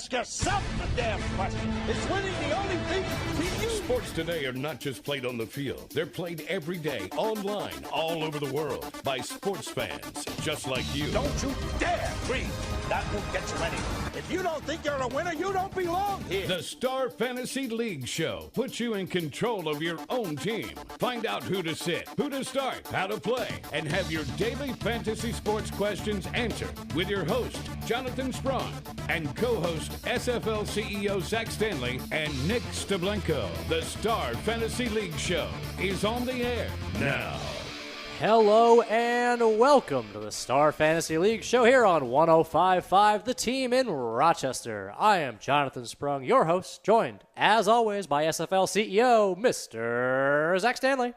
ask yourself the damn question. Is winning the only thing to you? Sports today are not just played on the field. They're played every day, online, all over the world, by sports fans just like you. Don't you dare breathe. That won't get you anywhere. If you don't think you're a winner, you don't belong here. The Star Fantasy League Show puts you in control of your own team. Find out who to sit, who to start, how to play, and have your daily fantasy sports questions answered with your host, Jonathan Sprung, and co-host SFL CEO Zach Stanley and Nick Steblenko. The Star Fantasy League Show is on the air now. Hello and welcome to the Star Fantasy League Show here on 105.5, The Team in Rochester. I am Jonathan Sprung, your host, joined, as always, by SFL CEO, Mr. Zach Stanley.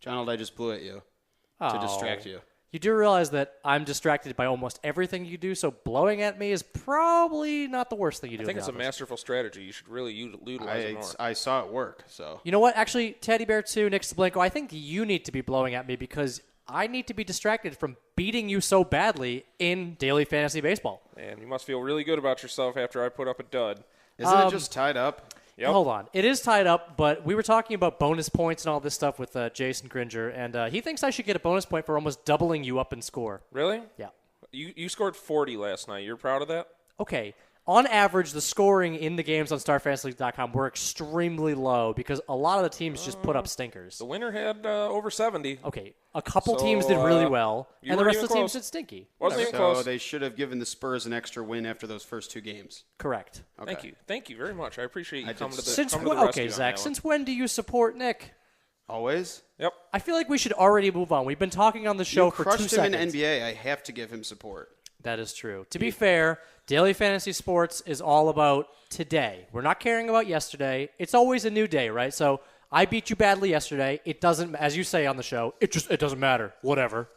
Donald, I just blew at you to distract you. You do realize that I'm distracted by almost everything you do, so blowing at me is probably not the worst thing you do. I think it's a masterful strategy. You should really utilize it more. I saw it work, so. You know what? Actually, Teddy Bear 2, Nick Steblenko, I think you need to be blowing at me because I need to be distracted from beating you so badly in daily fantasy baseball. And you must feel really good about yourself after I put up a dud. Isn't it just tied up? Yep. Hold on. It is tied up, but we were talking about bonus points and all this stuff with Jason Gringer, and he thinks I should get a bonus point for almost doubling you up in score. Really? Yeah. You scored 40 last night. You're proud of that? Okay. On average, the scoring in the games on StarFantasyLeague.com were extremely low because a lot of the teams just put up stinkers. The winner had over 70. Okay. A couple teams did really well, and the rest of the teams close. did stinky. Wasn't even So close. they should have given the Spurs an extra win after those first two games. Correct. Okay. Thank you very much. I appreciate you coming to the Since coming to when, the rescue okay, on Zach, that since when do you support Nick? Always? Yep. I feel like we should already move on. We've been talking on the show You for 2 crushed him seconds. in NBA. I have to give him support. That is true. To be fair, daily fantasy sports is all about today. We're not caring about yesterday. It's always a new day, right? So I beat you badly yesterday. It doesn't, as you say on the show, it doesn't matter. Whatever.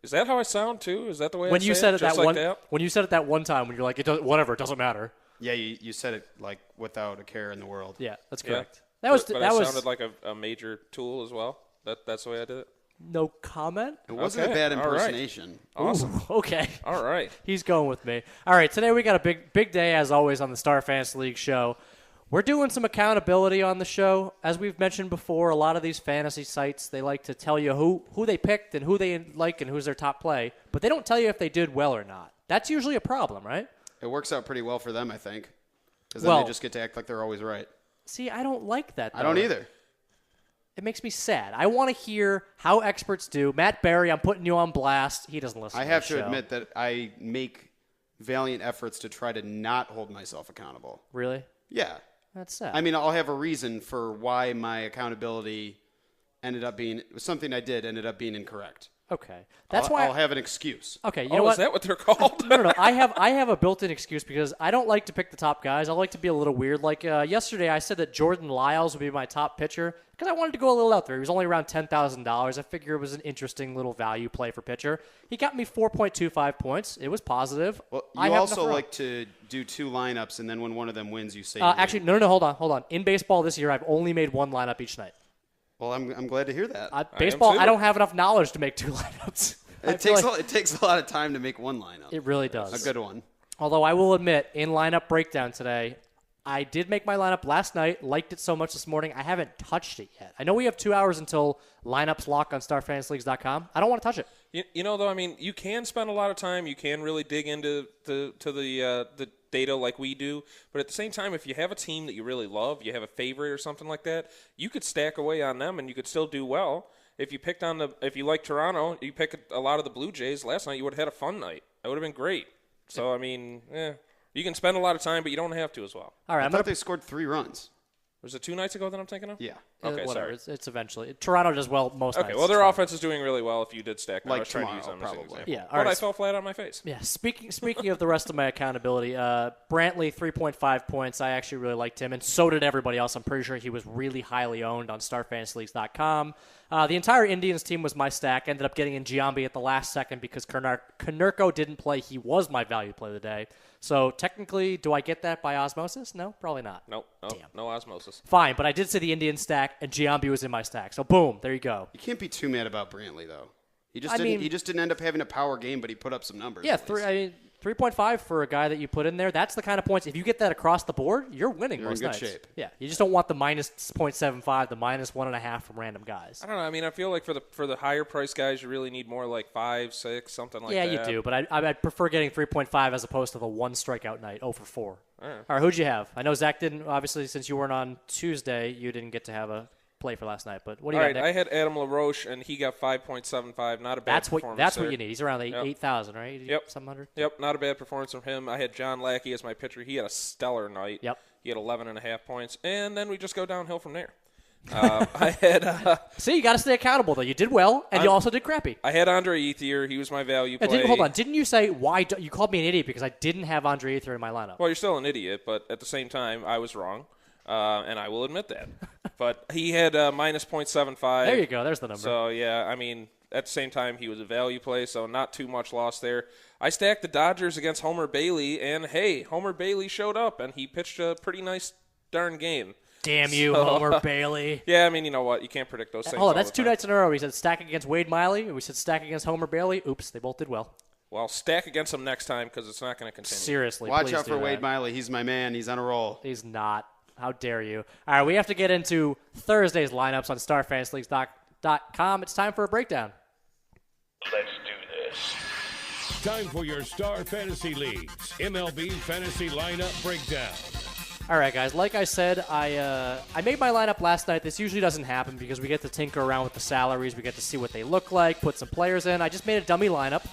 Is that how I sound too? Is that the way When I you say said it? it Just that like one, that? when you said it that one time, when you're like, whatever, it doesn't matter. Yeah, you said it like without a care in the world. Yeah, that's Yeah. correct. That was But that I was sounded like a major tool as well. That's the way I did it. no comment. It wasn't Okay, a bad all right. impersonation. Awesome. Okay. All right. He's going with me. All right, today we got a big day, as always, on the Star Fantasy League show. We're doing some accountability on the show. As we've mentioned before, a lot of these fantasy sites, they like to tell you who they picked and who they like and who's their top play, but they don't tell you if they did well or not. That's usually a problem, right? It works out pretty well for them, I think. Because then Well- they just get to act like they're always right. See, I don't like that, though. I don't either. It makes me sad. I want to hear how experts do. Matt Berry, I'm putting you on blast. He doesn't listen I to have the to show. admit that I make valiant efforts to try to not hold myself accountable. Really? Yeah. That's sad. I mean, I'll have a reason for why my accountability ended up being being incorrect. Okay. That's why I'll have an excuse. Okay, you Oh, know what? is that what they're called? No. I have a built-in excuse because I don't like to pick the top guys. I like to be a little weird. Like yesterday, I said that Jordan Lyles would be my top pitcher because I wanted to go a little out there. He was only around $10,000. I figure it was an interesting little value play for pitcher. He got me 4.25 points. It was positive. Well, I you have also enough room. like to do two lineups, and then when one of them wins, you say. Actually, no. Hold on. In baseball this year, I've only made one lineup each night. Well, I'm glad to hear that. Baseball, too. I don't have enough knowledge to make two lineups. I It feel takes like it takes a lot of time to make one lineup. it really does. A good one. Although I will admit, in lineup breakdown today, I did make my lineup last night, liked it so much this morning, I haven't touched it yet. I know we have 2 hours until lineups lock on StarFantasyLeagues.com. I don't want to touch it. You know, though, I mean, you can spend a lot of time. You can really dig into the data like we do. But at the same time, if you have a team that you really love, you have a favorite or something like that, you could stack away on them and you could still do well. If you like Toronto, you pick a lot of the Blue Jays last night, you would have had a fun night. That would have been great. So, I mean, you can spend a lot of time, but you don't have to as well. All right, I I'm thought going they scored 3 runs. Was it 2 nights ago that I'm thinking of? Yeah. Okay, whatever. sorry. It's eventually. Toronto does well most nights. Okay, well, their It's fine. offense is doing really well if you did stack them. Like I was trying to tomorrow, use them as an probably. example. Yeah, all but right. I fell flat on my face. Yeah, speaking of the rest of my accountability, Brantley, 3.5 points. I actually really liked him, and so did everybody else. I'm pretty sure he was really highly owned on StarFantasyLeagues.com. The entire Indians team was my stack. Ended up getting in Giambi at the last second because Konerko didn't play. He was my value play of the day. So technically, do I get that by osmosis? No, probably not. Nope, Damn. no osmosis. Fine, but I did say the Indian stack, and Giambi was in my stack. So boom, there you go. You can't be too mad about Brantley, though. He I mean- just didn't end up having a power game, but he put up some numbers. Yeah, at least. I mean, 3.5 for a guy that you put in there, that's the kind of points. If you get that across the board, you're winning You're most in good nights. shape. Yeah, you just don't want the minus 0.75, the minus 1.5 from random guys. I don't know. I mean, I feel like for the higher price guys, you really need more like 5, 6, something like that. Yeah, you do, but I prefer getting 3.5 as opposed to the one strikeout night, 0 for 4. All right, who'd you have? I know Zach didn't, obviously, since you weren't on Tuesday, you didn't get to have a play for last night, but what do you got, Nick? I had Adam LaRoche, and he got 5.75. Not a bad performance. That's there. what you need. He's around 8,000, right? Yep. 700? Yep, not a bad performance from him. I had John Lackey as my pitcher. He had a stellar night. Yep. He had 11.5 points, and then we just go downhill from there. I had. See, you got to stay accountable, though. You did well, and you also did crappy. I had Andre Ethier. He was my value play. Hold on. Didn't you say why? You called me an idiot because I didn't have Andre Ethier in my lineup. Well, you're still an idiot, but at the same time, I was wrong, and I will admit that. But he had minus 0.75. There you go. There's the number. So, yeah, I mean, at the same time, he was a value play, so not too much loss there. I stacked the Dodgers against Homer Bailey, and, hey, Homer Bailey showed up, and he pitched a pretty nice darn game. Damn you, Homer Bailey. Yeah, I mean, you know what? You can't predict those things. Hold on, that's 2 nights in a row. We said stack against Wade Miley, and we said stack against Homer Bailey. Oops, they both did well. Well, stack against him next time because it's not going to continue. Seriously, Watch please out do for that. Wade Miley. He's my man. He's on a roll. He's not. How dare you? All right, we have to get into Thursday's lineups on StarFantasyLeagues.com. It's time for a breakdown. Let's do this. Time for your Star Fantasy Leagues MLB Fantasy Lineup Breakdown. All right, guys. Like I said, I made my lineup last night. This usually doesn't happen because we get to tinker around with the salaries. We get to see what they look like, put some players in. I just made a dummy lineup.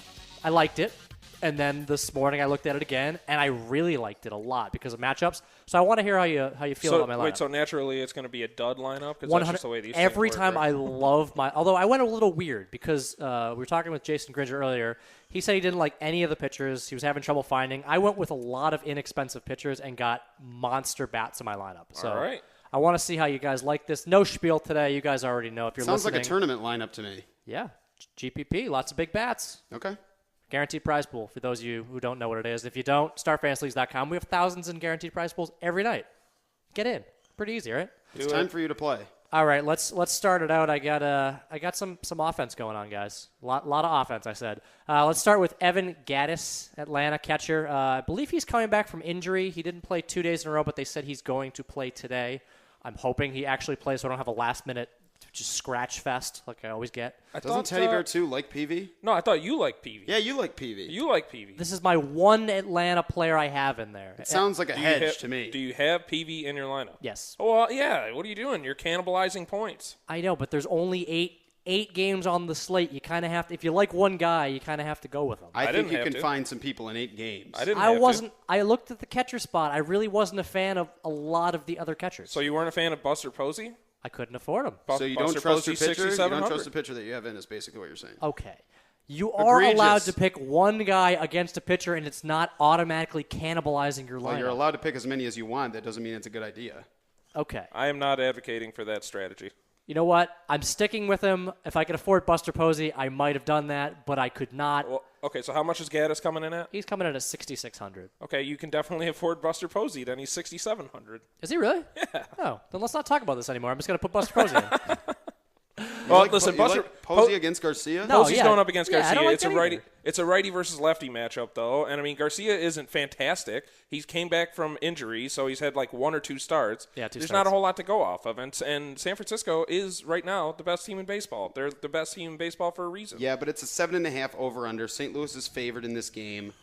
I liked it. And then this morning I looked at it again, and I really liked it a lot because of matchups. So I want to hear how you feel about my lineup. Wait, so naturally it's going to be a dud lineup? Because that's just the way these every things time work, right? I love my – although I went a little weird because we were talking with Jason Gringer earlier. He said he didn't like any of the pitchers. He was having trouble finding. I went with a lot of inexpensive pitchers and got monster bats in my lineup. So All right. I want to see how you guys like this. No spiel today. You guys already know if you're Sounds listening. like a tournament lineup to me. Yeah. GPP, lots of big bats. Okay. Guaranteed prize pool for those of you who don't know what it is. If you don't, StarFantasyLeagues.com. We have thousands in guaranteed prize pools every night. Get in. Pretty easy, right? It's time for you to play. All right, let's start it out. I got some offense going on, guys. A lot of offense, I said. Let's start with Evan Gattis, Atlanta catcher. I believe he's coming back from injury. He didn't play 2 days in a row, but they said he's going to play today. I'm hoping he actually plays so I don't have a last-minute just scratch fest like I always get. Doesn't Teddy Bear 2 like PV? No, I thought you liked PV. Yeah, you like PV. You like PV. This is my one Atlanta player I have in there. It sounds like a hedge to me. Do you have PV in your lineup? Yes. Oh, well, yeah. What are you doing? You're cannibalizing points. I know, but there's only eight games on the slate. You kind of have to, if you like one guy, you kind of have to go with him. I think didn't you have can to. find some people in 8 games. I looked at the catcher spot. I really wasn't a fan of a lot of the other catchers. So you weren't a fan of Buster Posey? I couldn't afford him. So you don't Buster trust your Posey, pitcher? You don't 6,700? trust the pitcher that you have in is basically what you're saying. Okay. You are Egregious. allowed to pick one guy against a pitcher, and it's not automatically cannibalizing your lineup. Well, you're allowed to pick as many as you want. That doesn't mean it's a good idea. Okay. I am not advocating for that strategy. You know what? I'm sticking with him. If I could afford Buster Posey, I might have done that, but I could not. Well, okay, so how much is Gaddis coming in at? He's coming in at 6,600. Okay, you can definitely afford Buster Posey. Then he's 6,700. Is he really? Yeah. Oh, then let's not talk about this anymore. I'm just going to put Buster Posey in. Well, like, listen, you Buster like Posey against Garcia? No. Posey's yeah. going up against Yeah, I Garcia. don't like It's a that righty. either. It's a righty versus lefty matchup, though. And I mean, Garcia isn't fantastic. He came back from injury, so he's had like 1 or 2 starts. Yeah, 2 There's starts. not a whole lot to go off of, and San Francisco is right now the best team in baseball. They're the best team in baseball for a reason. Yeah, but it's a 7.5 over/under. St. Louis is favored in this game,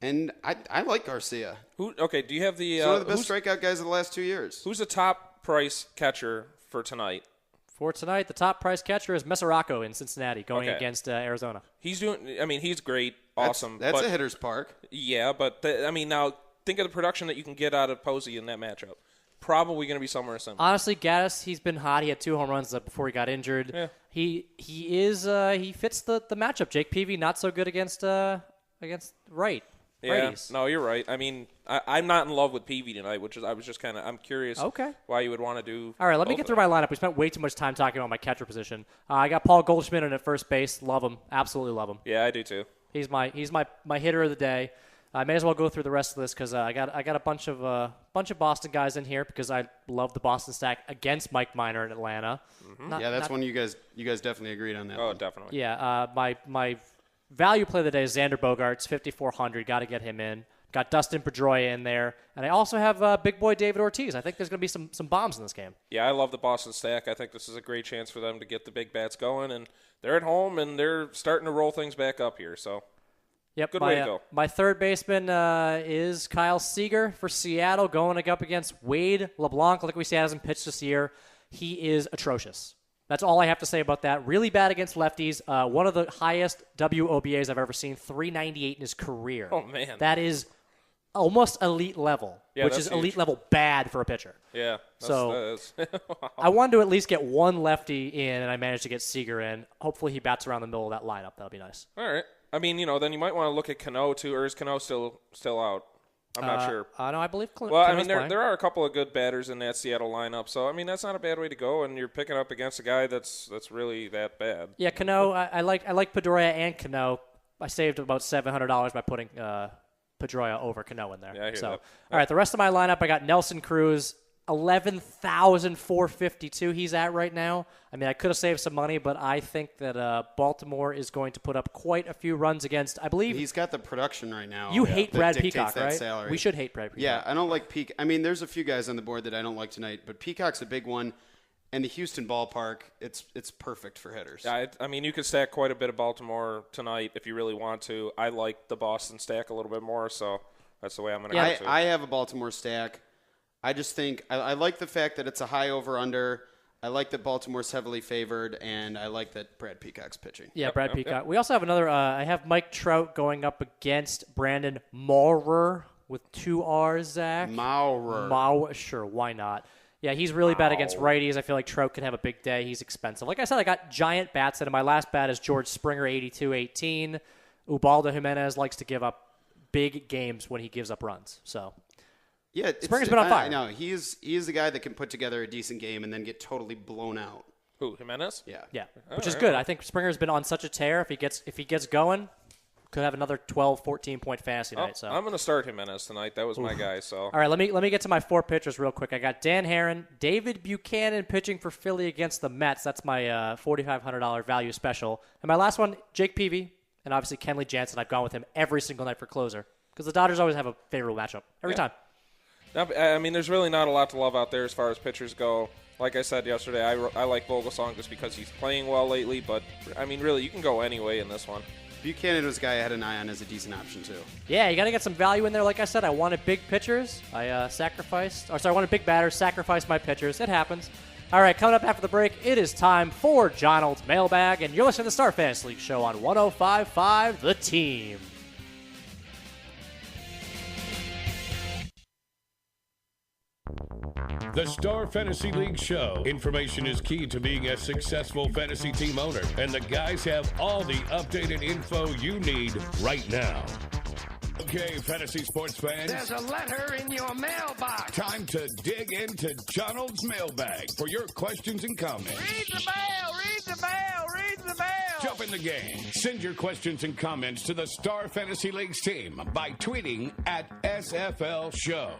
and I like Garcia. Okay, do you have the? He's one of the best strikeout guys of the last 2 years. Who's the top price catcher for tonight? For tonight, the top price catcher is Mesoraco in Cincinnati going Okay. against Arizona. He's doing. I mean, he's great, awesome. That's but, a hitter's park. Yeah, but I mean, now think of the production that you can get out of Posey in that matchup. Probably going to be somewhere similar. Honestly, Gaddis, he's been hot. He had 2 home runs before he got injured. Yeah. He fits the matchup. Jake Peavy not so good against right. Yeah, righties. no, you're right. I mean, I'm not in love with Peavy tonight, which is I was just kind of I'm curious. Okay. Why you would want to do? All right, let me both get of through them. my lineup. We spent way too much time talking about my catcher position. I got Paul Goldschmidt in at first base. Love him. Absolutely love him. Yeah, I do too. He's my hitter of the day. I may as well go through the rest of this because I got a bunch of Boston guys in here because I love the Boston stack against Mike Minor in Atlanta. Mm-hmm. Not- Yeah, that's not- one you guys definitely agreed on that. Oh, one. definitely. Yeah, my value play of the day is Xander Bogaerts, 5,400. Got to get him in. Got Dustin Pedroia in there. And I also have big boy David Ortiz. I think there's going to be some bombs in this game. Yeah, I love the Boston stack. I think this is a great chance for them to get the big bats going. And they're at home, and they're starting to roll things back up here. So, yep, good way to go. My third baseman is Kyle Seager for Seattle, going up against Wade LeBlanc. Like we said, hasn't pitched this year. He is atrocious. That's all I have to say about that. Really bad against lefties. One of the highest WOBAs I've ever seen, 398 in his career. Oh, man. That is almost elite level, which is elite level bad for a pitcher. Yeah. So wow. I wanted to at least get one lefty in, and I managed to get Seager in. Hopefully he bats around the middle of that lineup. That'll be nice. All right. I mean, then you might want to look at Cano, too, or is Cano still out? I'm not sure. No, I believe Well, I mean, there are a couple of good batters in that Seattle lineup, so, I mean, that's not a bad way to go, and you're picking up against a guy that's really that bad. Yeah, Cano, I like Pedroia and Cano. I saved about $700 by putting Pedroia over Cano in there. Yeah, I hear that. All right, the rest of my lineup, I got Nelson Cruz, 11,452 he's at right now. I mean, I could have saved some money, but I think that Baltimore is going to put up quite a few runs against, I believe. He's got the production right now. You hate that Brad dictates Peacock, that right? salary. We should hate Brad Peacock. Yeah, I don't like Peacock. I mean, there's a few guys on the board that I don't like tonight, but Peacock's a big one. And the Houston ballpark, it's perfect for hitters. I mean, you could stack quite a bit of Baltimore tonight if you really want to. I like the Boston stack a little bit more, so that's the way I'm going to go to. I have a Baltimore stack. I just think I like the fact that it's a high over-under. I like that Baltimore's heavily favored, and I like that Brad Peacock's pitching. Yeah, Brad Peacock. We also have another. I have Mike Trout going up against Brandon Maurer with 2 R's, Zach. Maurer. Sure, why not? Yeah, he's really bad against righties. I feel like Trout can have a big day. He's expensive. Like I said, I got giant bats in. My last bat is George Springer, 82-18. Ubaldo Jimenez likes to give up big games when he gives up runs. So, yeah, Springer's been on fire. No, he is the guy that can put together a decent game and then get totally blown out. Who, Jimenez? Yeah, which is good. I think Springer's been on such a tear. If he gets going, could have another 12, 14-point fantasy night. So I'm going to start Jimenez tonight. That was my guy. So all right, let me get to my 4 pitchers real quick. I got Dan Herron, David Buchanan pitching for Philly against the Mets. That's my $4,500 value special. And my last one, Jake Peavy, and obviously Kenley Jansen. I've gone with him every single night for closer because the Dodgers always have a favorable matchup every time. Now, I mean, there's really not a lot to love out there as far as pitchers go. Like I said yesterday, I like Vogelsong just because he's playing well lately. But I mean, really, you can go anyway in this one. Buchanan was a guy I had an eye on as a decent option, too. Yeah, you got to get some value in there. Like I said, I wanted big pitchers. I wanted big batters, sacrificed my pitchers. It happens. All right, coming up after the break, it is time for John Old's Mailbag, and you're listening to the Star Fantasy League Show on 105.5 The Team. The Star Fantasy League Show. Information is key to being a successful fantasy team owner, and the guys have all the updated info you need right now. Okay, fantasy sports fans. There's a letter in your mailbox. Time to dig into John Old's mailbag for your questions and comments. Read the mail, read the mail, read the mail. Jump in the game. Send your questions and comments to the Star Fantasy League's team by tweeting at SFL Show.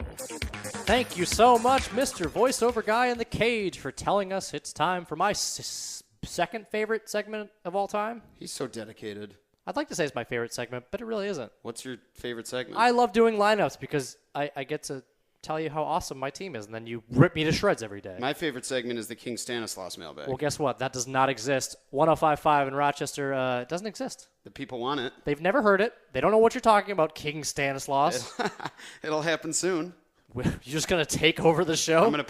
Thank you so much, Mr. Voiceover Guy in the Cage, for telling us it's time for my second favorite segment of all time. He's so dedicated. I'd like to say it's my favorite segment, but it really isn't. What's your favorite segment? I love doing lineups because I get to tell you how awesome my team is, and then you rip me to shreds every day. My favorite segment is the King Stanislaus mailbag. Well, guess what? That does not exist. 105.5 in Rochester doesn't exist. The people want it. They've never heard it. They don't know what you're talking about, King Stanislaus. It'll happen soon. You're just gonna take over the show? I'm gonna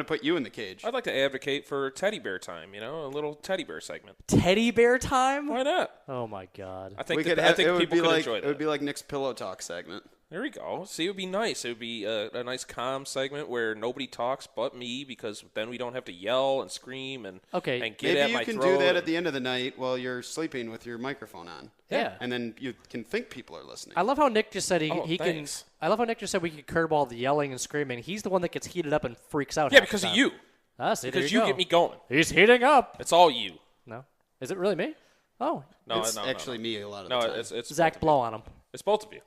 put you in the cage. I'd like to advocate for teddy bear time. A little teddy bear segment. Teddy bear time? Why not? Oh my God! I think it people would be could like enjoy that. it would be like Nick's pillow talk segment. There we go. See, it would be nice. It would be a nice calm segment where nobody talks but me, because then we don't have to yell and scream and get Maybe at my you can throat. do that at the end of the night while you're sleeping with your microphone on. Yeah. And then you can think people are listening. I love how Nick just said he can. Thanks. I love how Nick just said we could curb all the yelling and screaming. He's the one that gets heated up and freaks out. Yeah, half because the of time. you. See, Because you you get me going. He's heating up. It's all you. No, is it really me? Oh, No, it's no, actually no. me a lot of No, the time. it's Zach, both of blow you. on him. It's both of you.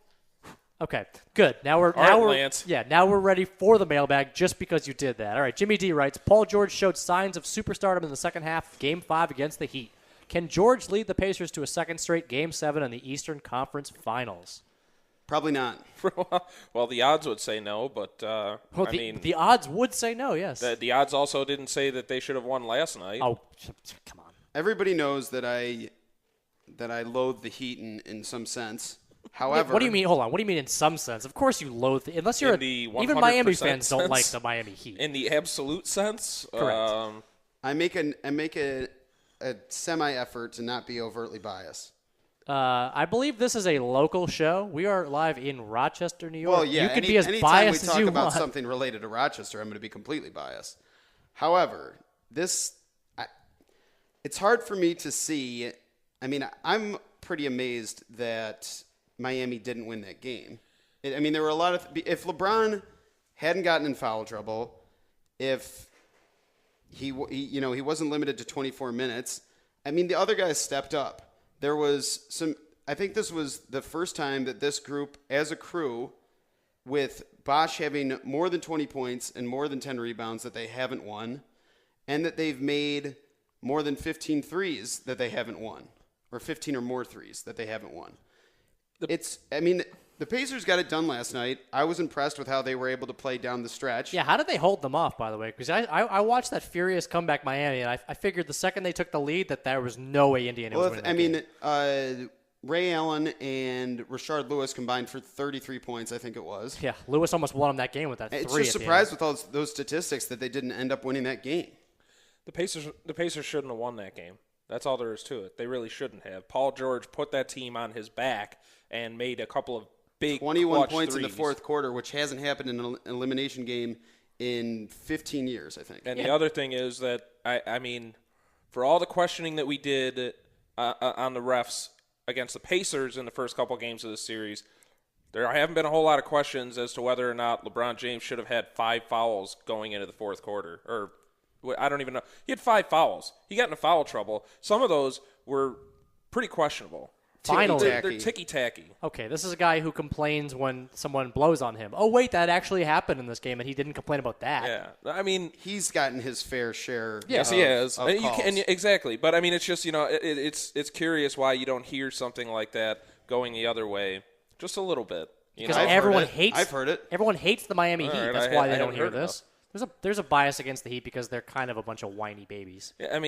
Okay, good. Now we're Lance. now we're ready for the mailbag just because you did that. All right, Jimmy D writes, Paul George showed signs of superstardom in the second half of Game 5 against the Heat. Can George lead the Pacers to a second straight Game 7 in the Eastern Conference Finals? Probably not. Well, the odds would say no, but the odds would say no, yes. The odds also didn't say that they should have won last night. Oh, come on. Everybody knows that I loathe the Heat in some sense. However, what do you mean? Hold on. What do you mean in some sense? Of course you loathe it. Unless you're even Miami fans sense. don't like the Miami Heat. In the absolute sense, correct. I make a semi effort to not be overtly biased. I believe this is a local show. We are live in Rochester, New York. Well, yeah. You could be as anytime biased we as talk you about want. something related to Rochester, I'm going to be completely biased. However, it's hard for me to see. I mean, I'm pretty amazed that Miami didn't win that game. There were a lot of if LeBron hadn't gotten in foul trouble, if he wasn't limited to 24 minutes. The other guys stepped up. There was some. I think this was the first time that this group, as a crew, with Bosch having more than 20 points and more than 10 rebounds, that they haven't won, and that they've made more than 15 threes that they haven't won, or 15 or more threes that they haven't won. The Pacers got it done last night. I was impressed with how they were able to play down the stretch. Yeah, how did they hold them off, by the way? Because I watched that furious comeback Miami, and I figured the second they took the lead that there was no way Indiana was winning that game. Ray Allen and Rashard Lewis combined for 33 points, I think it was. Yeah, Lewis almost won them that game with that three. It's just surprised with all those statistics that they didn't end up winning that game. The Pacers shouldn't have won that game. That's all there is to it. They really shouldn't have. Paul George put that team on his back and made a couple of big 21 points threes in the fourth quarter, which hasn't happened in an elimination game in 15 years, I think. And the other thing is that, for all the questioning that we did on the refs against the Pacers in the first couple games of the series, there haven't been a whole lot of questions as to whether or not LeBron James should have had 5 fouls going into the fourth quarter. Or I don't even know. He had 5 fouls. He got into foul trouble. Some of those were pretty questionable. Finally. They're ticky-tacky. Okay, this is a guy who complains when someone blows on him. Oh, wait, that actually happened in this game, and he didn't complain about that. Yeah, he's gotten his fair share. Yes, he has. Calls. Exactly, but it's just it's curious why you don't hear something like that going the other way just a little bit. Because everyone hates. I've heard it. Everyone hates the Miami Heat. Right, That's why they don't hear this. There's a bias against the Heat because they're kind of a bunch of whiny babies. Yeah,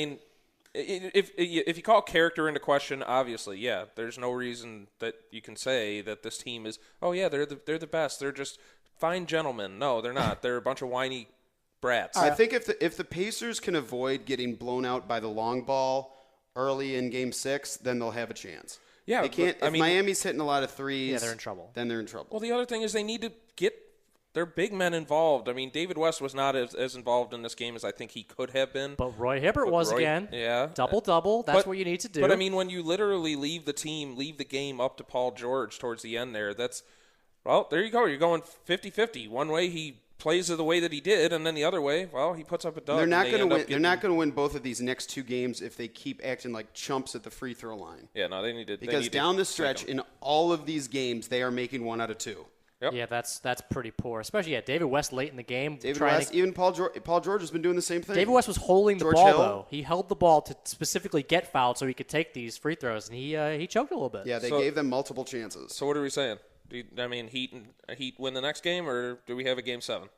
if you call character into question, obviously, yeah, there's no reason that you can say that this team is, oh yeah, they're the best. They're just fine gentlemen. No, they're not. They're a bunch of whiny brats. I think if the Pacers can avoid getting blown out by the long ball early in Game 6, then they'll have a chance. Yeah, they can't. If Miami's hitting a lot of threes, yeah, they're in trouble. Then they're in trouble. Well, the other thing is they need to get their big men involved. David West was not as involved in this game as I think he could have been. But Roy Hibbert was again. Yeah. Double-double. That's what you need to do. But, when you literally leave the game up to Paul George towards the end there, there you go. You're going 50-50. One way he plays it the way that he did, and then the other way, he puts up a dub. They're not going to win. They're not going to win both of these next 2 games if they keep acting like chumps at the free throw line. Yeah, no, they need to. Because down the stretch in all of these games, they are making 1 out of 2. Yep. Yeah, that's pretty poor. Especially, David West late in the game. Even Paul George has been doing the same thing. David West was holding the ball, though. He held the ball to specifically get fouled so he could take these free throws, and he choked a little bit. Yeah, they gave them multiple chances. So what are we saying? Heat win the next game, or do we have a Game 7?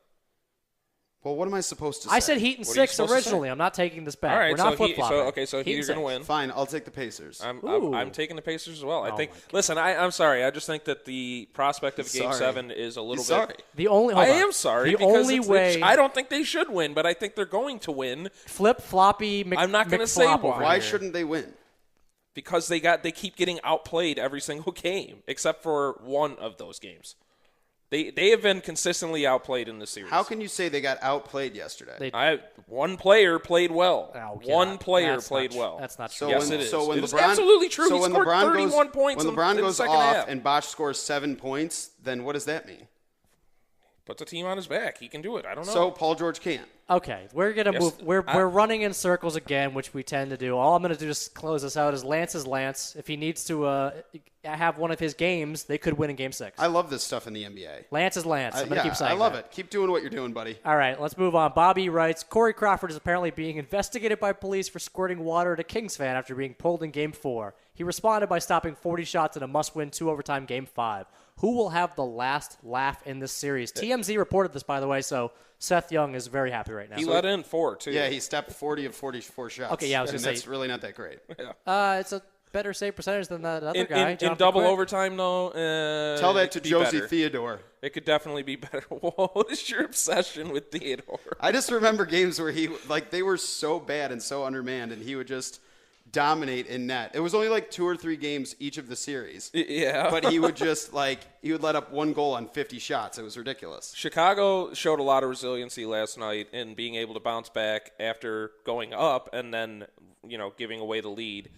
Well, what am I supposed to say? I said Heat in 6 originally. I'm not taking this back. All right, we're not flip-flopping. So Heat are going to win. Fine, I'll take the Pacers. I'm taking the Pacers as well. I think. Listen, I'm sorry. I just think that the prospect of Game 7 is a little bit. I am sorry. The only way. I don't think they should win, but I think they're going to win. Flip-floppy. I'm not going to say why. Why shouldn't they win? Because they keep getting outplayed every single game, except for one of those games. They have been consistently outplayed in the series. How can you say they got outplayed yesterday? One player played well. One player played well. That's not true. Yes, it is. So when it is absolutely true. So he when scored LeBron 31 points when LeBron in the goes second off half. and Bosch scores 7 points, then what does that mean? puts a team on his back. He can do it. I don't know. So Paul George can't. Okay, we're gonna move. We're running in circles again, which we tend to do. All I'm gonna do to close this out is Lance is Lance. If he needs to have one of his games, they could win in Game 6. I love this stuff in the NBA. Lance is Lance. I'm gonna keep saying I love that. it. Keep doing what you're doing, buddy. All right, let's move on. Bobby writes, Corey Crawford is apparently being investigated by police for squirting water at a Kings fan after being pulled in Game 4. He responded by stopping 40 shots in a must-win 2-overtime Game 5. Who will have the last laugh in this series? TMZ reported this, by the way, so Seth Young is very happy right now. He let in 4, too. Yeah, he stepped 40 of 44 shots. Okay, yeah, I was going to say. That's really not that great. It's a better save percentage than that other guy. In double overtime, though, tell that to Josie better. Theodore. It could definitely be better. What is your obsession with Theodore? I just remember games where they were so bad and so undermanned, and he would just dominate in net. It was only like 2 or 3 games each of the series. Yeah. But he would just he would let up 1 goal on 50 shots. It was ridiculous. Chicago showed a lot of resiliency last night in being able to bounce back after going up and then, giving away the lead.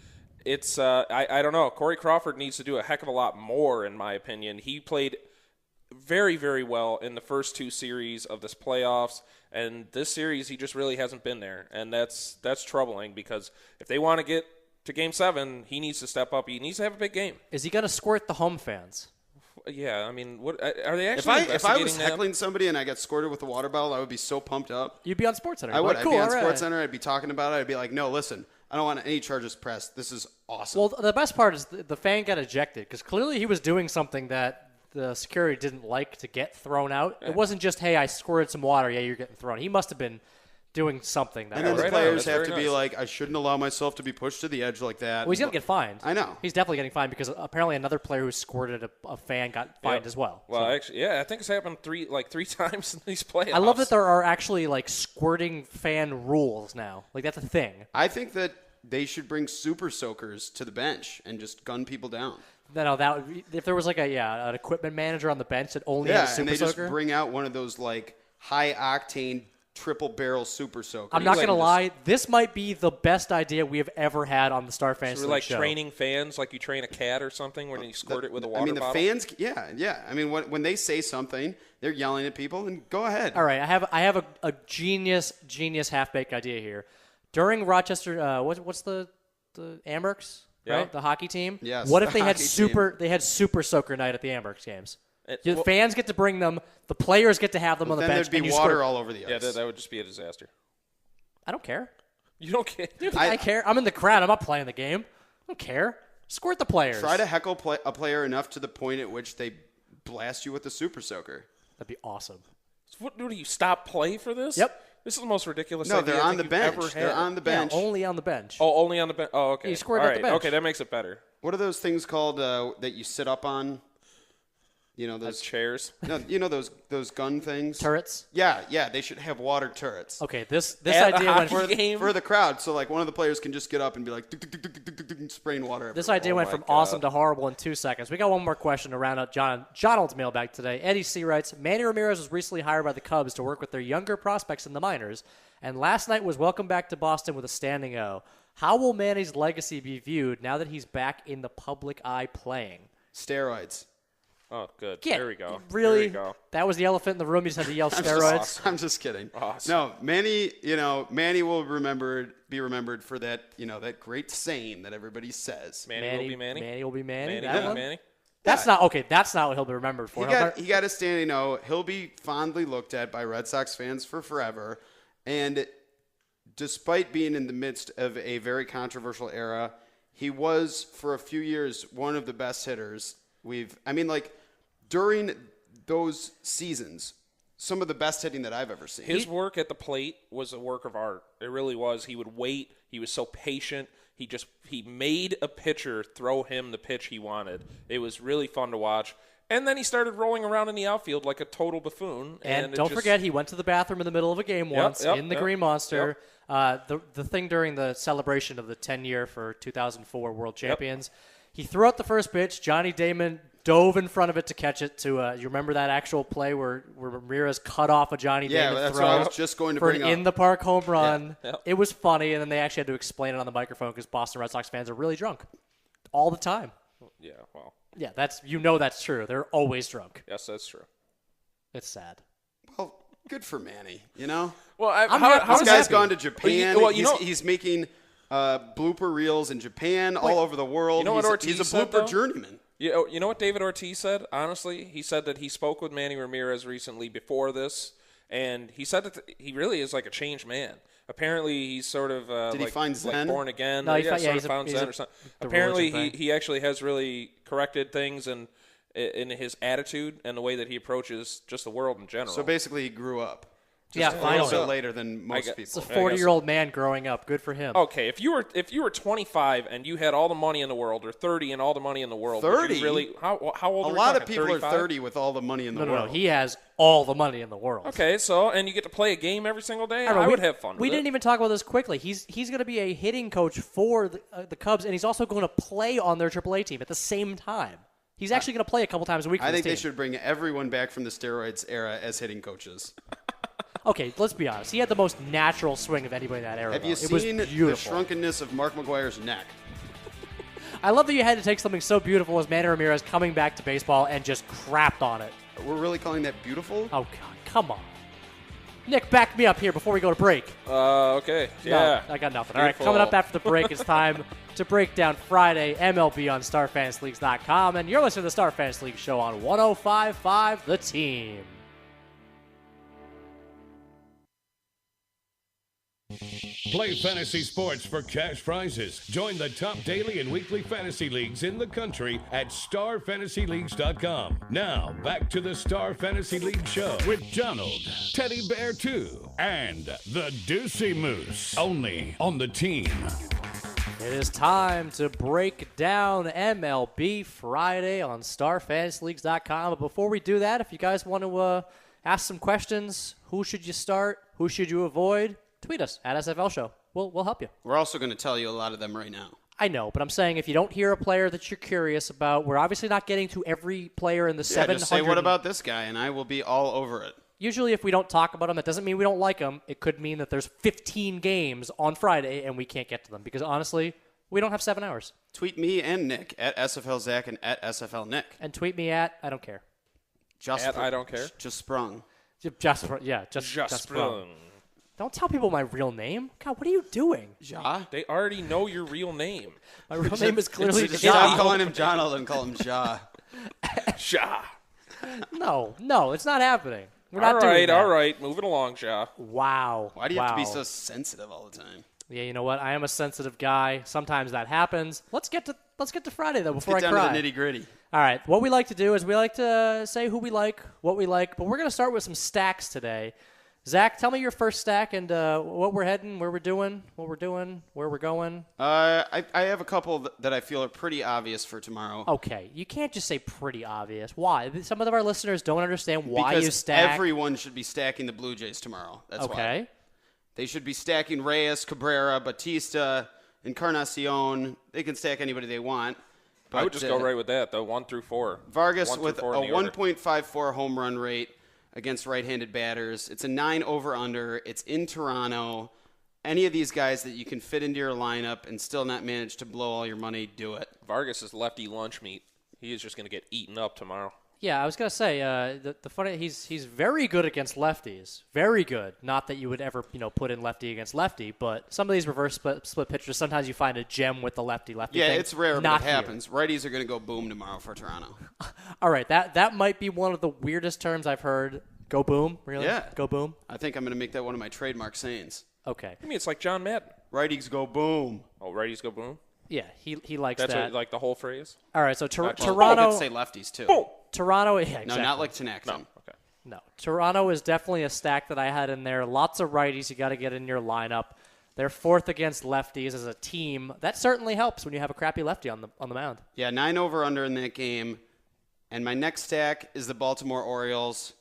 It's I don't know. Corey Crawford needs to do a heck of a lot more, in my opinion. He played very, very well in the first 2 series of this playoffs, and this series he just really hasn't been there, and that's troubling because if they want to get to Game 7, he needs to step up. He needs to have a big game. Is he going to squirt the home fans? Yeah, I mean, what are they actually If I was them? heckling somebody and I got squirted with a water bottle, I would be so pumped up. You'd be on SportsCenter. I would. Cool, I'd be on all right. SportsCenter. I'd be talking about it. I'd be like, no, listen, I don't want any charges pressed. This is awesome. Well, the best part is the fan got ejected because clearly he was doing something that the security didn't like to get thrown out. It wasn't just, hey, I squirted some water. Yeah, you're getting thrown. He must have been doing something. And then the players have to be nice. like, I shouldn't allow myself to be pushed to the edge like that. Well, he's going to get fined. I know. He's definitely getting fined because apparently another player who squirted a fan got fined as well. Well, actually, yeah, I think it's happened three times in these playoffs. I love that there are actually squirting fan rules now. That's a thing. I think that they should bring super soakers to the bench and just gun people down. No, that would be, if there was an equipment manager on the bench that only had a super and they soaker. just bring out one of those high octane triple barrel super soakers. I'm not going to lie. This might be the best idea we have ever had on the Star Fantasy So we're League show. training fans like you train a cat or something when you squirt it with a water bottle? Fans, yeah. I mean, when they say something, they're yelling at people, and go ahead. All right, I have a genius half-baked idea here. During Rochester, what's the Amherst, Yeah. right? The hockey team? Yes, What if the they had hockey super soaker night at the Amherst games? The well- fans get to bring them. The players get to have them on the Then bench. there'd and be you water squirt. all over the ice. Yeah, that would just be a disaster. I don't care. You don't care. I care. I'm in the crowd. I'm not playing the game. I don't care. Squirt the players. Try to heckle a player enough to the point at which they blast you with the super soaker. That'd be awesome. What do you stop play for this? Yep. This is the most ridiculous No, idea they're I on think the you've bench. ever They're had. on the bench. Yeah, only on the bench. Oh, only on the bench. Oh, okay. You squirt All at the right. bench. Okay, that makes it better. What are those things called that you sit up on? Those Chairs. No, those gun things. Turrets. Yeah. They should have water turrets. Okay, this At a idea went hockey game? For the crowd, so one of the players can just get up and be like spraying water. This everywhere. idea went from awesome to horrible in 2 seconds. We got one more question to round out Donald's mailbag today. Eddie C. writes, Manny Ramirez was recently hired by the Cubs to work with their younger prospects in the minors, and last night was welcomed back to Boston with a standing O. How will Manny's legacy be viewed now that he's back in the public eye playing? Steroids. Oh, good. Yeah, There we go. Really? There we go. That was the elephant in the room. You just had to yell steroids. I'm just kidding. Awesome. No, Manny will be remembered for that, that great saying that everybody says. Manny will be Manny. Manny will be Manny. Manny That will be one? Manny. That's not okay. That's not what he'll be remembered for. He got a standing O. He'll be fondly looked at by Red Sox fans for forever. And despite being in the midst of a very controversial era, he was for a few years one of the best hitters during those seasons, some of the best hitting that I've ever seen. His work at the plate was a work of art. It really was. He would wait. He was so patient. He made a pitcher throw him the pitch he wanted. It was really fun to watch. And then he started rolling around in the outfield like a total buffoon. And don't forget, he went to the bathroom in the middle of a game once in the Green Monster. The thing during the celebration of the 10-year for 2004 World Champions, he threw out the first pitch. Johnny Damon dove in front of it to catch it. You remember that actual play where Ramirez cut off a Johnny Damon that's throw what I was just going to for bring an up. in-the-park home run? Yeah. Yep. It was funny, and then they actually had to explain it on the microphone because Boston Red Sox fans are really drunk all the time. Yeah, well. Yeah, that's true. They're always drunk. Yes, that's true. It's sad. Well, good for Manny, you know? Well, This guy's happy? gone to Japan. Well, he's making blooper reels in Japan, all over the world. You know what Ortiz he's a said, blooper though? journeyman. You know what David Ortiz said? Honestly, he said that he spoke with Manny Ramirez recently before this, and he said that he really is like a changed man. Apparently, he's sort of Did he find Zen? like born again. No, Sort of found Zen or something. Apparently, he actually has really corrected things and in his attitude and the way that he approaches just the world in general. So basically, he grew up. Yeah, A little finally. bit later than most people. It's a 40-year-old man growing up. Good for him. Okay, if you were 25 and you had all the money in the world, or 30 and all the money in the world, would 30? you really? How old? A are we lot of talking, people 35? are 30 with all the money in the No, world. he has all the money in the world. Okay, and you get to play a game every single day. I would have fun. We with didn't it. even talk about this quickly. He's going to be a hitting coach for the Cubs, and he's also going to play on their AAA team at the same time. He's actually going to play a couple times a week for I this think they team. should bring everyone back from the steroids era as hitting coaches. Okay, let's be honest. He had the most natural swing of anybody in that era. Have you It was seen the beautiful. shrunkeness of Mark McGwire's neck? I love that you had to take something so beautiful as Manny Ramirez coming back to baseball and just crapped on it. We're really calling that beautiful? Oh, God, come on. Nick, back me up here before we go to break. Okay. Yeah. No, I got nothing. All right, Beautiful. coming up after the break, it's time to break down Friday MLB on StarFantasyLeagues.com, and you're listening to the Star Fantasy League show on 105.5 The Team. Play fantasy sports for cash prizes. Join the top daily and weekly fantasy leagues in the country at StarFantasyLeagues.com. Now, back to the Star Fantasy League show with Donald, Teddy Bear 2, and the Deucey Moose. Only on the Team. It is time to break down MLB Friday on StarFantasyLeagues.com. But before we do that, if you guys want to ask some questions, who should you start? Who should you avoid? Tweet us at SFL Show. We'll help you. We're also going to tell you a lot of them right now. I know, but I'm saying if you don't hear a player that you're curious about, we're obviously not getting to every player in the 700. Just say, what about this guy? And I will be all over it. Usually if we don't talk about them, that doesn't mean we don't like them. It could mean that there's 15 games on Friday and we can't get to them because, honestly, we don't have 7 hours. Tweet me and Nick at SFL Zach and at SFL Nick. And tweet me at I don't care. I don't care. Just Sprung. Just Sprung. Don't tell people my real name. God, what are you doing? Ja? They already know your real name. My real name is clearly Stop Ja. calling him Jonald and call him Ja. Ja. No, it's not happening. We're not doing that. All right. Moving along, Ja. Wow. Why do you have to be so sensitive all the time? Yeah, you know what? I am a sensitive guy. Sometimes that happens. Let's get to Friday though before Get I down cry. to the nitty gritty. All right. What we like to do is we like to say who we like, what we like, but we're going to start with some stacks today. Zach, tell me your first stack and what we're heading, where we're doing, where we're going. I have a couple that I feel are pretty obvious for tomorrow. Okay, you can't just say pretty obvious. Why? Some of our listeners don't understand why because you stack. everyone should be stacking the Blue Jays tomorrow. That's why. Okay. They should be stacking Reyes, Cabrera, Batista, Encarnacion. They can stack anybody they want. I would just go right with that, though, 1 through 4. Vargas 1 through with 4 a in the order. 1.54 home run rate against right-handed batters. It's a 9 over-under. It's in Toronto. Any of these guys that you can fit into your lineup and still not manage to blow all your money, do it. Vargas is lefty lunch meat. He is just going to get eaten up tomorrow. Yeah, I was gonna say the funny he's very good against lefties, very good. Not that you would ever put in lefty against lefty, but some of these reverse split pitchers, sometimes you find a gem with the lefty Yeah, thing. it's rare, Not but it happens. Righties are going to go boom tomorrow for Toronto. All right, that might be one of the weirdest terms I've heard. Go boom, really? Yeah. Go boom. I think I'm going to make that one of my trademark sayings. Okay. I mean, it's like John Madden. Righties go boom. Oh, righties go boom? Yeah, he likes That's that. like the whole phrase? All right, so Not just- You Toronto. could say lefties, too. Boom! Toronto, yeah, exactly. No, not like Tenaxon. No. Okay. No. Toronto is definitely a stack that I had in there. Lots of righties you got to get in your lineup. They're fourth against lefties as a team. That certainly helps when you have a crappy lefty on the mound. Yeah, 9 over-under in that game. And my next stack is the Baltimore Orioles.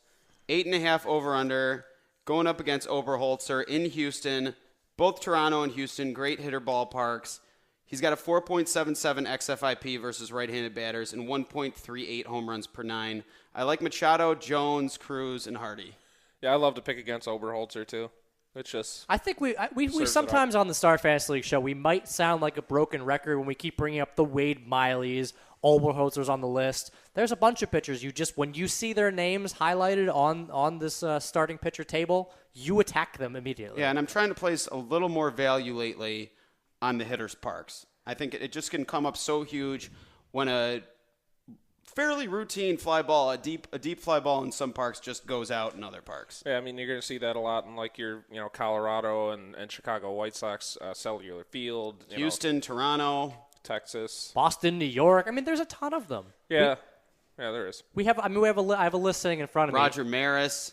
8.5 over-under, going up against Oberholzer in Houston. Both Toronto and Houston, great hitter ballparks. He's got a 4.77 xFIP versus right-handed batters and 1.38 home runs per 9. I like Machado, Jones, Cruz, and Hardy. Yeah, I love to pick against Oberholzer, too. It's just I think we serves it sometimes on the Star Fantasy League show, we might sound like a broken record when we keep bringing up the Wade Mileys, Oberholzer's on the list. There's a bunch of pitchers when you see their names highlighted on this starting pitcher table, you attack them immediately. Yeah, and I'm trying to place a little more value lately on the hitters' parks. I think it just can come up so huge when a fairly routine fly ball, a deep fly ball in some parks just goes out in other parks. Yeah, I mean, you're going to see that a lot in like your, Colorado and Chicago White Sox cellular field. Houston, Toronto, Texas, Boston, New York. I mean, there's a ton of them. Yeah, there is. I have a list sitting in front of me. Roger Maris.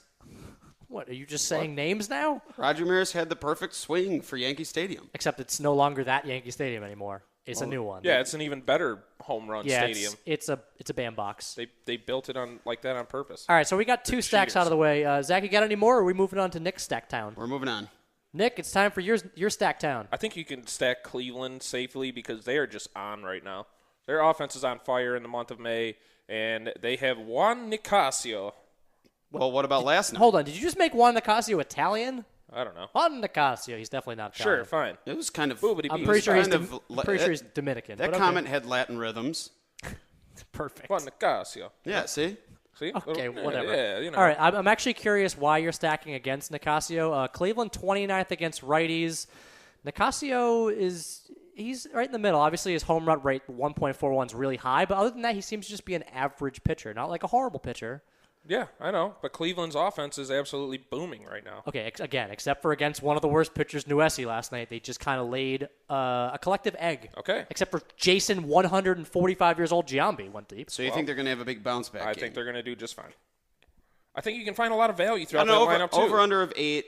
What, are you just saying names now? Roger Maris had the perfect swing for Yankee Stadium. Except it's no longer that Yankee Stadium anymore. It's a new one. Yeah, it's an even better home run stadium. It's a bandbox. They built it on like that on purpose. All right, so we got two stacks out of the way. Zach, you got any more, or are we moving on to Nick's Stack Town? We're moving on. Nick, it's time for your Stack Town. I think you can stack Cleveland safely because they are just on right now. Their offense is on fire in the month of May, and they have Juan Nicasio. Well, what about last night? Hold on, did you just make Juan Nicasio Italian? I don't know. Juan Nicasio, he's definitely not Italian. Sure, fine. It was kind of. I'm pretty sure he's Dominican. That comment had Latin rhythms. Perfect. Juan Nicasio. Yeah, see? See? Okay, whatever. Yeah, All right, I'm actually curious why you're stacking against Nicasio. Cleveland 29th against righties. Nicasio he's right in the middle. Obviously, his home run rate 1.41 is really high, but other than that, he seems to just be an average pitcher, not like a horrible pitcher. Yeah, I know. But Cleveland's offense is absolutely booming right now. Okay, except for against one of the worst pitchers, Nuesi, last night. They just kind of laid a collective egg. Okay. Except for Jason, 145 years old, Giambi went deep. So you think they're going to have a big bounce back I game? think they're going to do just fine. I think you can find a lot of value throughout that over, lineup, too. Over-under of 8.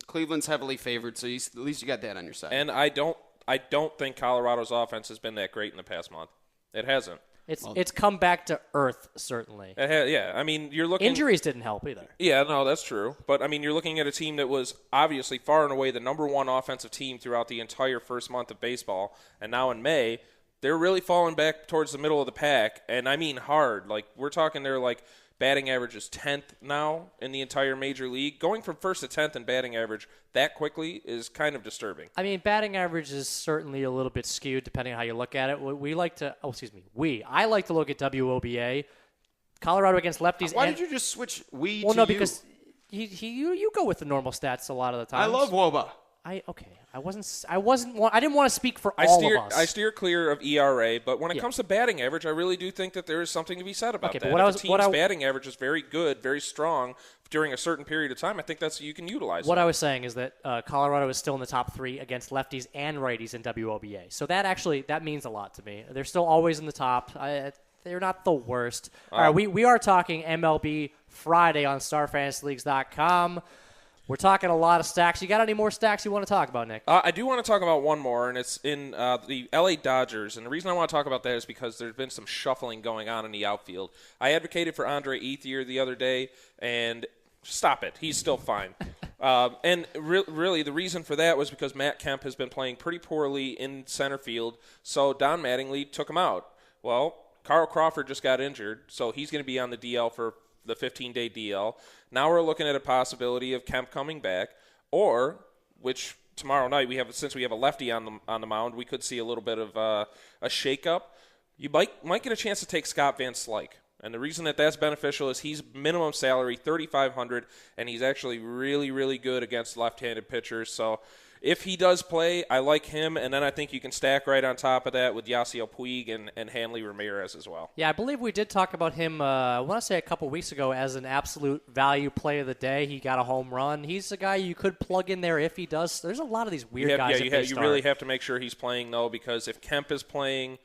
Cleveland's heavily favored, so at least you got that on your side. And I don't think Colorado's offense has been that great in the past month. It hasn't. It's come back to earth, certainly. Yeah, I mean, you're looking... Injuries didn't help either. Yeah, no, that's true. But, I mean, you're looking at a team that was obviously far and away the number one offensive team throughout the entire first month of baseball. And now in May, they're really falling back towards the middle of the pack. And I mean hard. Like, we're talking they're like batting average is 10th now in the entire major league. Going from first to 10th in batting average that quickly is kind of disturbing. I mean, batting average is certainly a little bit skewed depending on how you look at it. I like to look at WOBA. Colorado against lefties. Why did you just switch we well, to no, you? because you go with the normal stats a lot of the time. I love WOBA. I didn't want to speak for all of us. I steer clear of ERA, but when it comes to batting average, I really do think that there is something to be said about that. But if a team's batting average is very good, very strong during a certain period of time, I think you can utilize. What I was saying is that Colorado is still in the top 3 against lefties and righties in WOBA. So that means a lot to me. They're still always in the top. They're not the worst. All right, we are talking MLB Friday on StarFantasyLeagues.com. We're talking a lot of stacks. You got any more stacks you want to talk about, Nick? I do want to talk about one more, and it's in the LA Dodgers. And the reason I want to talk about that is because there's been some shuffling going on in the outfield. I advocated for Andre Ethier the other day, and stop it. He's still fine. And really, the reason for that was because Matt Kemp has been playing pretty poorly in center field, so Don Mattingly took him out. Well, Carl Crawford just got injured, so he's going to be on the DL for the 15-day DL. Now we're looking at a possibility of Kemp coming back, or which tomorrow night since we have a lefty on the mound, we could see a little bit of a shakeup. You might get a chance to take Scott Van Slyke, and the reason that's beneficial is he's minimum salary $3,500, and he's actually really, really good against left-handed pitchers. So if he does play, I like him, and then I think you can stack right on top of that with Yasiel Puig and Hanley Ramirez as well. Yeah, I believe we did talk about him, I want to say a couple weeks ago, as an absolute value play of the day. He got a home run. He's a guy you could plug in there if he does. There's a lot of these weird guys that you really have to make sure he's playing, though, because if Kemp is playing,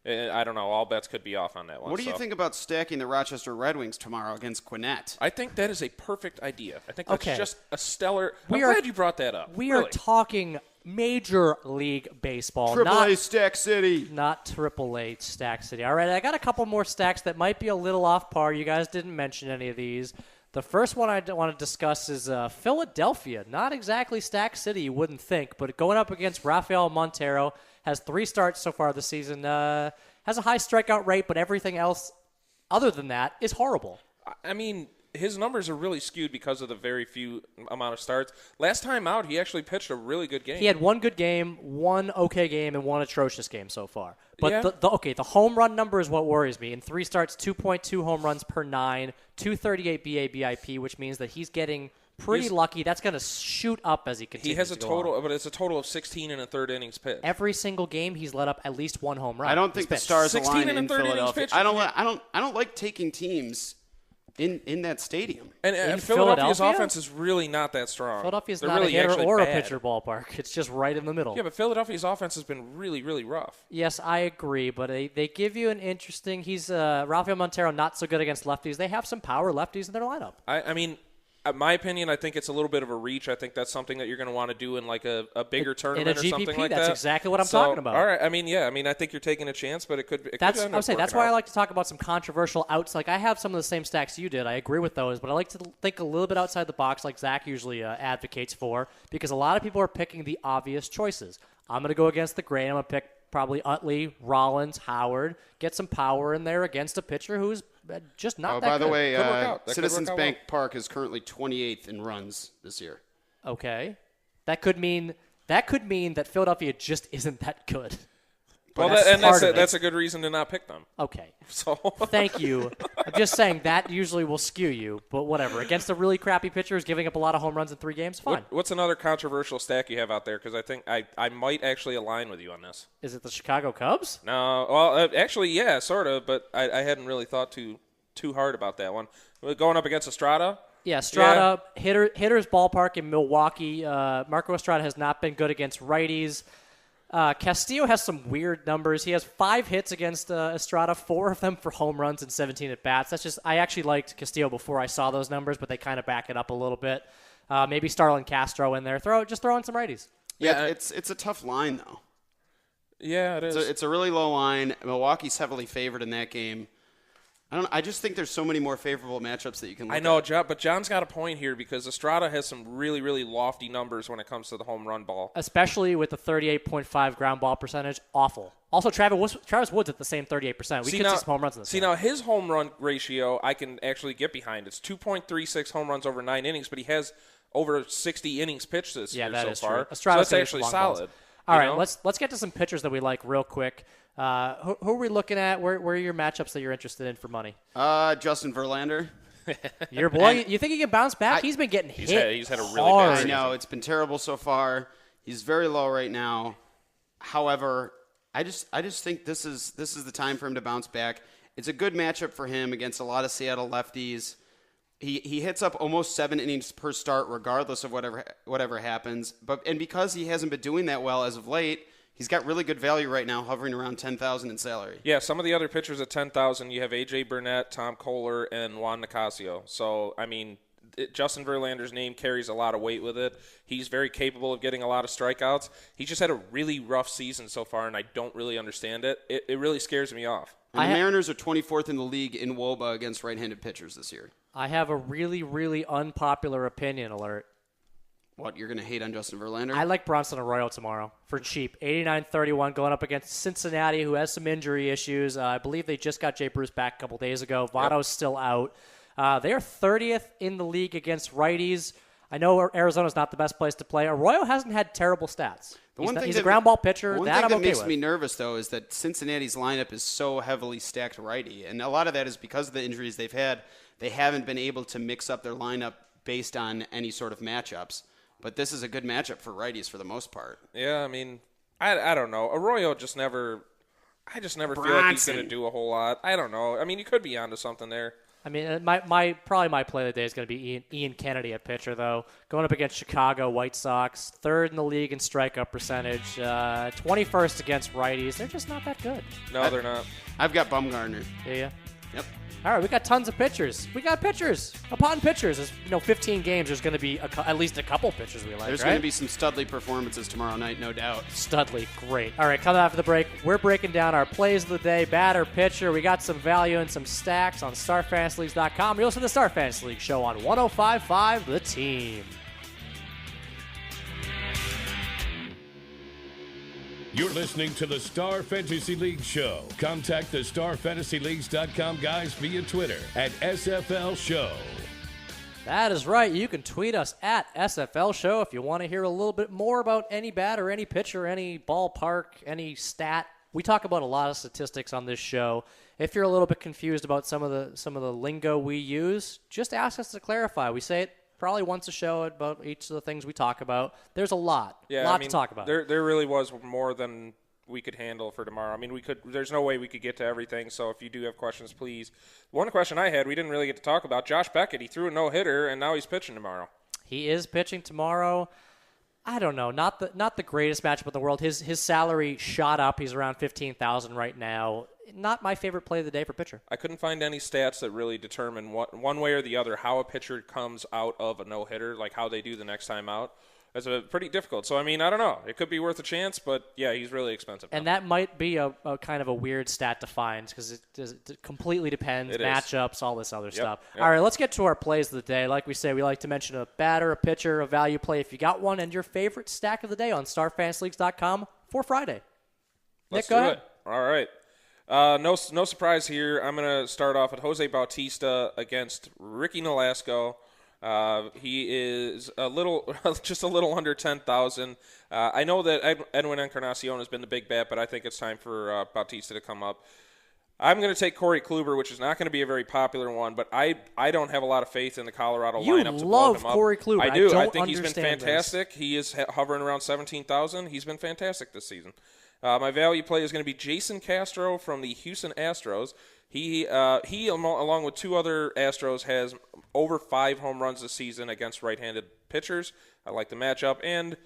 I don't know, all bets could be off on that one. What do you think about stacking the Rochester Red Wings tomorrow against Gwinnett? I think that is a perfect idea. I think that's just a stellar – I'm glad you brought that up. We are talking – Major League Baseball. AAA Stack City. Not AAA Stack City. All right, I got a couple more stacks that might be a little off par. You guys didn't mention any of these. The first one I want to discuss is Philadelphia. Not exactly Stack City, you wouldn't think, but going up against Rafael Montero. Has 3 starts so far this season. Has a high strikeout rate, but everything else other than that is horrible. I mean, his numbers are really skewed because of the very few amount of starts. Last time out, he actually pitched a really good game. He had one good game, one okay game, and one atrocious game so far. But Yeah. the home run number is what worries me. In 3 starts, 2.2 home runs per 9, 238 BABIP, which means that he's getting pretty lucky. That's going to shoot up as he continues. He has a to go total, on. but it's a total of 16 and a third innings pitched. Every single game, he's let up at least one home run. I don't think the He's pitched. stars 16 align and a in third innings Philadelphia. pitched. I don't like taking teams in that stadium. And In Philadelphia's Philadelphia? offense is really not that strong. Philadelphia's They're not really a hitter actually or a bad. pitcher ballpark. It's just right in the middle. Yeah, but Philadelphia's offense has been really, really rough. Yes, I agree, but they give you an interesting. He's Rafael Montero, not so good against lefties. They have some power lefties in their lineup. I mean, in my opinion, I think it's a little bit of a reach. I think that's something that you're going to want to do in like a bigger tournament in a or something GPP, like that. that's exactly what I'm talking about. All right, I mean, yeah, I think you're taking a chance, but it could. I'm saying that's why I like to talk about some controversial outs. Like I have some of the same stacks you did. I agree with those, but I like to think a little bit outside the box, like Zach usually advocates for, because a lot of people are picking the obvious choices. I'm going to go against the grain. I'm going to pick probably Utley, Rollins, Howard, get some power in there against a pitcher who's just not that By good. the way, Could work out. That could Citizens work out Bank Park is currently 28th in runs this year. Okay, that could mean that Philadelphia just isn't that good. Well, part of it. that's a good reason to not pick them. Okay. So Thank you. I'm just saying that usually will skew you, but whatever. Against a really crappy pitcher who's giving up a lot of home runs in 3 games, fine. What's another controversial stack you have out there? Because I think I might actually align with you on this. Is it the Chicago Cubs? No, well, actually, yeah, sort of, but I hadn't really thought too hard about that one. Going up against Estrada. Yeah, Estrada, hitter's ballpark in Milwaukee. Marco Estrada has not been good against righties. Castillo has some weird numbers. He has 5 hits against Estrada, 4 of them for home runs and 17 at bats. That's just I actually liked Castillo before I saw those numbers, but they kind of back it up a little bit. Maybe Starlin Castro in there. Throw in some righties. Yeah, it's a tough line though. Yeah, it is. It's a really low line. Milwaukee's heavily favored in that game. I just think there's so many more favorable matchups that you can look I know, at. John, but John's got a point here because Estrada has some really, really lofty numbers when it comes to the home run ball. Especially with the 38.5 ground ball percentage. Awful. Also, Travis Woods at the same 38%. We could see some home runs in this game. Now, his home run ratio I can actually get behind. It's 2.36 home runs over 9 innings, but he has over 60 innings pitched this year that so is far. true. Estrada's So getting that's some actually long solid. balls. All right, know? let's get to some pitchers that we like real quick. Who are we looking at? Where are your matchups that you're interested in for money? Justin Verlander. Your boy, you think he can bounce back? He's been getting hit. He's had a really hard. bad I season. know it's been terrible so far. He's very low right now. However, I just think this is the time for him to bounce back. It's a good matchup for him against a lot of Seattle lefties. He hits up almost 7 innings per start, regardless of whatever happens. And because he hasn't been doing that well as of late, he's got really good value right now, hovering around $10,000 in salary. Yeah, some of the other pitchers at 10,000, you have A.J. Burnett, Tom Kohler, and Juan Nicasio. So, I mean, Justin Verlander's name carries a lot of weight with it. He's very capable of getting a lot of strikeouts. He just had a really rough season so far, and I don't really understand it. It really scares me off. And the Mariners are 24th in the league in WOBA against right-handed pitchers this year. I have a really, really unpopular opinion alert. What, you're going to hate on Justin Verlander? I like Bronson Arroyo tomorrow for cheap. 89.31 going up against Cincinnati, who has some injury issues. I believe they just got Jay Bruce back a couple days ago. Votto's still out. They are 30th in the league against righties. I know Arizona's not the best place to play. Arroyo hasn't had terrible stats. He's a ground ball pitcher. One that thing I'm that okay makes with. me nervous, though, is that Cincinnati's lineup is so heavily stacked righty. And a lot of that is because of the injuries they've had. They haven't been able to mix up their lineup based on any sort of matchups. But this is a good matchup for righties for the most part. Yeah, I mean, I don't know. Arroyo just never – I just never feel like he's going to do a whole lot. I don't know. I mean, you could be onto something there. I mean, my play of the day is going to be Ian Kennedy at pitcher, though. Going up against Chicago White Sox, 3rd in the league in strikeout percentage, 21st against righties. They're just not that good. No, they're not. I've got Bumgarner. Yeah. Yep. All right, we got tons of pitchers. We got pitchers. Upon pitchers, there's 15 games. There's going to be at least a couple pitchers we like. There's right? going to be some Studley performances tomorrow night, no doubt. Studley, great. All right, coming after the break, we're breaking down our plays of the day, batter, pitcher. We got some value and some stacks on StarFantasyLeagues.com. You listen to the Star Fantasy League show on 105.5 The Team. You're listening to the Star Fantasy League Show. Contact the StarFantasyLeagues.com guys via Twitter at SFL Show. That is right. You can tweet us at SFL Show if you want to hear a little bit more about any batter, any pitcher, any ballpark, any stat. We talk about a lot of statistics on this show. If you're a little bit confused about some of the lingo we use, just ask us to clarify. We say it probably once a show about each of the things we talk about. There's a lot to talk about. There really was more than we could handle for tomorrow. I mean, there's no way we could get to everything, so if you do have questions, please. One question I had, we didn't really get to talk about, Josh Beckett. He threw a no-hitter, and now he's pitching tomorrow. He is pitching tomorrow. I don't know, not the greatest matchup in the world. His salary shot up. He's around $15,000 right now. Not my favorite play of the day for pitcher. I couldn't find any stats that really determine one way or the other how a pitcher comes out of a no-hitter, like how they do the next time out. That's pretty difficult. So, I mean, I don't know. It could be worth a chance, but, yeah, he's really expensive now. And that might be a kind of a weird stat to find because it completely depends, matchups, all this other stuff. Yep. All right, let's get to our plays of the day. Like we say, we like to mention a batter, a pitcher, a value play if you got one, and your favorite stack of the day on StarFantasyLeagues.com for Friday. Let's Nick, go do ahead. it. All right. No surprise here. I'm going to start off with Jose Bautista against Ricky Nolasco. He is just a little under 10,000. I know that Edwin Encarnacion has been the big bat, but I think it's time for Bautista to come up. I'm going to take Corey Kluber, which is not going to be a very popular one, but I don't have a lot of faith in the Colorado lineup to blow him up. You love Corey Kluber. I do. I think he's been fantastic. This. He is hovering around 17,000. He's been fantastic this season. My value play is going to be Jason Castro from the Houston Astros. He along with two other Astros, has over 5 home runs this season against right-handed pitchers. I like the matchup. And,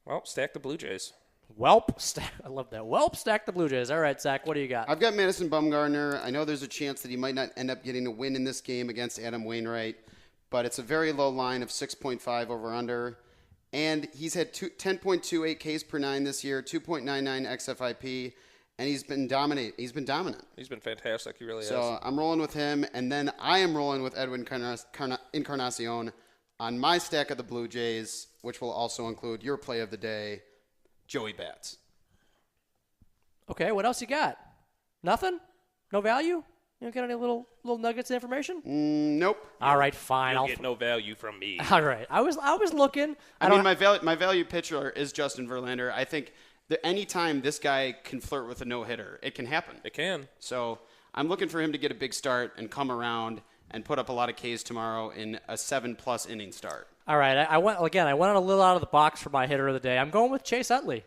well, stack the Blue Jays. I love that. Stack the Blue Jays. All right, Zach, what do you got? I've got Madison Bumgarner. I know there's a chance that he might not end up getting a win in this game against Adam Wainwright, but it's a very low line of 6.5 over-under. And he's had 10.28 Ks per 9 this year, 2.99 xFIP, and he's been dominant. He's been fantastic. He really has. So I'm rolling with him, and then I am rolling with Edwin Encarnacion on my stack of the Blue Jays, which will also include your play of the day, Joey Bats. Okay, what else you got? Nothing? No value? You don't get any little nuggets of information? Nope. All right, fine. You'll get no value from me. All right. I was looking. I mean, my value pitcher is Justin Verlander. I think that any time this guy can flirt with a no-hitter, it can happen. It can. So I'm looking for him to get a big start and come around and put up a lot of Ks tomorrow in a 7+ inning start. All right. I went a little out of the box for my hitter of the day. I'm going with Chase Utley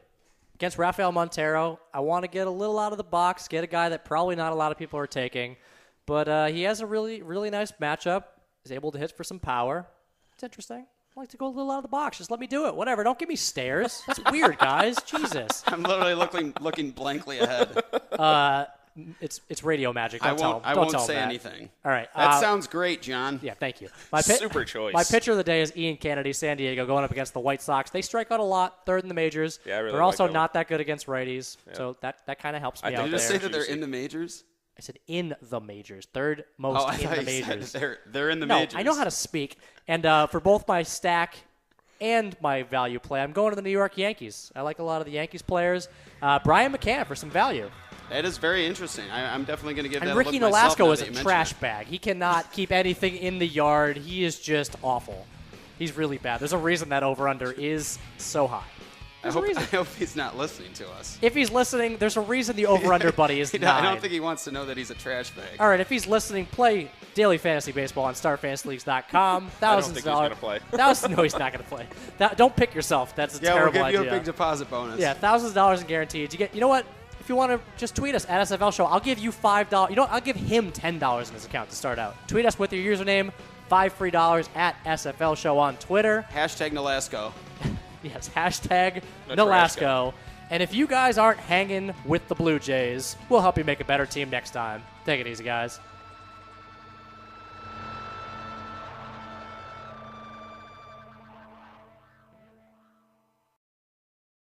against Rafael Montero. I want to get a little out of the box, get a guy that probably not a lot of people are taking. But he has a really, really nice matchup. He's able to hit for some power. It's interesting. I like to go a little out of the box. Just let me do it. Whatever. Don't give me stares. That's weird, guys. Jesus. I'm literally looking blankly ahead. It's radio magic. I won't tell say that. anything. All right. That sounds great, John. Yeah, thank you. Super choice. My pitcher of the day is Ian Kennedy, San Diego, going up against the White Sox. They strike out a lot, third in the majors. Yeah, I really They're also like not that good against righties, so that kind of helps me out there. Did you just say that they're in the majors? I said in the majors, third most in the majors. They're in the majors. I know how to speak. And for both my stack and my value play, I'm going to the New York Yankees. I like a lot of the Yankees players. Brian McCann for some value. That is very interesting. I'm definitely going to give that a look Ricky myself. Nolasco is a trash bag. He cannot keep anything in the yard. He is just awful. He's really bad. There's a reason that over-under is so high. I hope he's not listening to us. If he's listening, there's a reason the over-under buddy is 9. I don't think he wants to know that he's a trash bag. All right, if he's listening, play Daily Fantasy Baseball on StarFantasyLeagues.com. I don't think he's going to play. No, he's not going to play. Don't pick yourself. That's a terrible idea. We'll give you a big deposit bonus. Yeah, $1,000 in guaranteed. You know what? If you want to just tweet us at SFL Show, I'll give you $5. You know what? I'll give him $10 in his account to start out. Tweet us with your username, $5 free at SFL Show on Twitter. Hashtag Nolasco. Yes, hashtag Nolasco. And if you guys aren't hanging with the Blue Jays, we'll help you make a better team next time. Take it easy, guys.